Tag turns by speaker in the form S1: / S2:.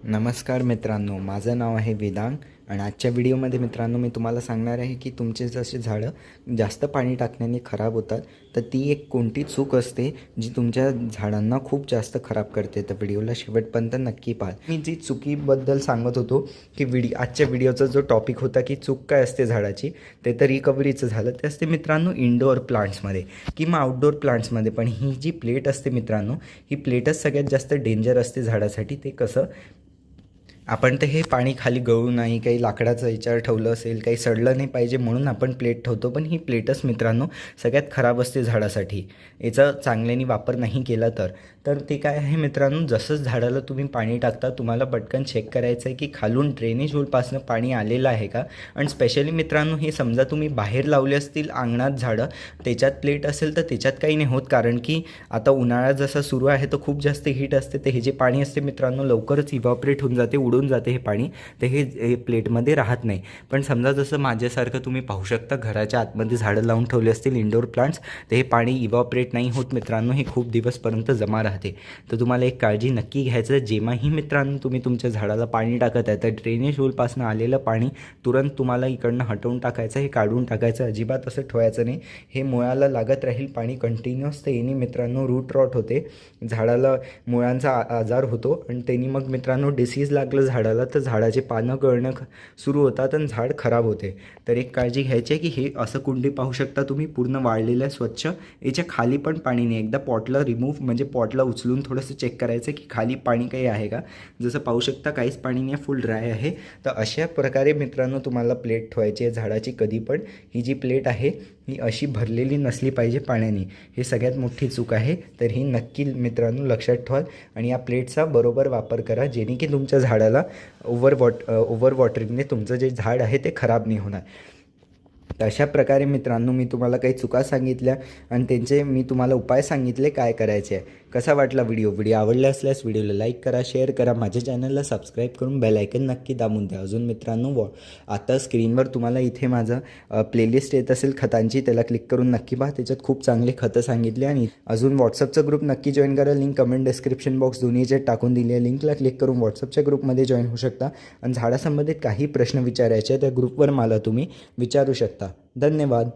S1: नमस्कार मित्रांनो, माझं नाव आहे वेदांग आणि आजच्या व्हिडिओमध्ये मित्रांनो मी तुम्हाला सांगणार आहे की तुमचे जसे झाडं जास्त पाणी टाकण्याने खराब होतात तर ती एक कोणती चूक असते जी तुमच्या झाडांना खूप जास्त खराब करते. तर व्हिडिओला शेवटपर्यंत नक्की पहा. मी जी चुकीबद्दल सांगत होतो की आजच्या व्हिडिओचा जो टॉपिक होता की चूक काय असते झाडाची, ते तर रिकव्हरीचं झालं. ते असते मित्रांनो इंडोअर प्लांट्समध्ये किंवा आउटडोअर प्लांट्समध्ये. पण ही जी प्लेट असते मित्रांनो, ही प्लेटच सगळ्यात जास्त डेंजर असते झाडासाठी. ते कसं, आपण तर हे पाणी खाली गळू नाही, काही लाकडाचं याच्यावर ठेवलं असेल, काही सडलं नाही पाहिजे म्हणून आपण प्लेट ठेवतो. पण ही प्लेटच मित्रांनो सगळ्यात खराब असते झाडासाठी, याचा चांगल्याने वापर नाही केला तर ते काय आहे मित्रांनो, जसंच झाडाला तुम्ही पाणी टाकता तुम्हाला पटकन चेक करायचं आहे की खालून ड्रेनेज होलपासून पाणी आलेलं आहे का. आणि स्पेशली मित्रांनो हे समजा तुम्ही बाहेर लावले असतील अंगणात झाडं, त्याच्यात प्लेट असेल तर त्याच्यात काही नाही होत, कारण की आता उन्हाळा जसा सुरू आहे तर खूप जास्त हीट असते. तर हे जे पाणी असते मित्रांनो लवकरच इव्हॅपोरेट होऊन जाते, उडून जाते हे पाणी. तर हे प्लेटमध्ये राहत नाही. पण समजा जसं माझ्यासारखं तुम्ही पाहू शकता घराच्या आतमध्ये झाडं लावून ठेवले असतील इंडोर प्लांट्स, तर हे पाणी इव्हॅपोरेट नाही होत मित्रांनो, हे खूप दिवसपर्यंत जमा राहते. तर तुम्हाला एक काळजी नक्की घ्यायचं, जेव्हाही मित्रांनो तुम्ही तुमच्या झाडाला पाणी टाकत आहे तर ड्रेनेज होलपासून आलेलं पाणी तुरंत तुम्हाला इकडनं हटवून टाकायचं, हे काढून टाकायचं, अजिबात असं ठेवायचं नाही. हे मुळाला लागत राहील पाणी कंटिन्युअस, तर याने मित्रांनो रूट रॉट होते, झाडाला मुळांचा आजार होतो आणि त्यांनी मग मित्रांनो डिसीज लागलं झाडाला तर झाडाचे पानं गळणं सुरू होतात आणि झाड खराब होते. तर एक काळजी घ्यायची आहे की हे असं कुंडी पाहू शकता तुम्ही पूर्ण वाळलेलं स्वच्छ, याच्या खाली पण पाणी नाही. एकदा पॉटला रिमूव्ह म्हणजे पॉटला उचलून थोडंसं चेक करायचं की खाली पाणी काही आहे का. जसं पाहू शकता काहीच पाणी नाही, फुल ड्राय आहे. तर अशा प्रकारे मित्रांनो तुम्हाला प्लेट ठेवायची आहे झाडाची. कधी पण ही जी प्लेट आहे ही अशी भरलेली नसली पाहिजे पाण्याने, हे सगळ्यात मोठी चूक आहे. तर ही नक्की मित्रांनो लक्षात ठेवा आणि या प्लेटचा बरोबर वापर करा, जेणे की तुमच्या झाडाला ओव्हर वॉटरिंगने तुमचं जे झाड आहे ते खराब नाही होणार. तर अशा प्रकारे मित्रांनो मी तुम्हाला काही चुका सांगितल्या आणि त्यांचे मी तुम्हाला उपाय सांगितले काय करायचे आहे. कसा वाटला व्हिडिओ आवडला असल्यास व्हिडिओला लाईक करा, शेअर करा, माझ्या चॅनलला सबस्क्राईब करून बेल आयकन नक्की दाबून द्या. अजून मित्रांनो आता स्क्रीनवर तुम्हाला इथे माझं प्लेलिस्ट येत असेल खतांची, त्याला क्लिक करून नक्की पहा, त्याच्यात खूप चांगले खतं सांगितले. आणि अजून व्हॉट्सअपचा ग्रुप नक्की जॉईन करा, लिंक कमेंट डिस्क्रिप्शन बॉक्स दोन्हीचे टाकून दिली आहे. लिंकला क्लिक करून व्हॉट्सअपच्या ग्रुपमध्ये जॉईन होऊ शकता आणि झाडासंबंधित काही प्रश्न विचारायचे त्या ग्रुपवर मला तुम्ही विचारू शकता. धन्यवाद.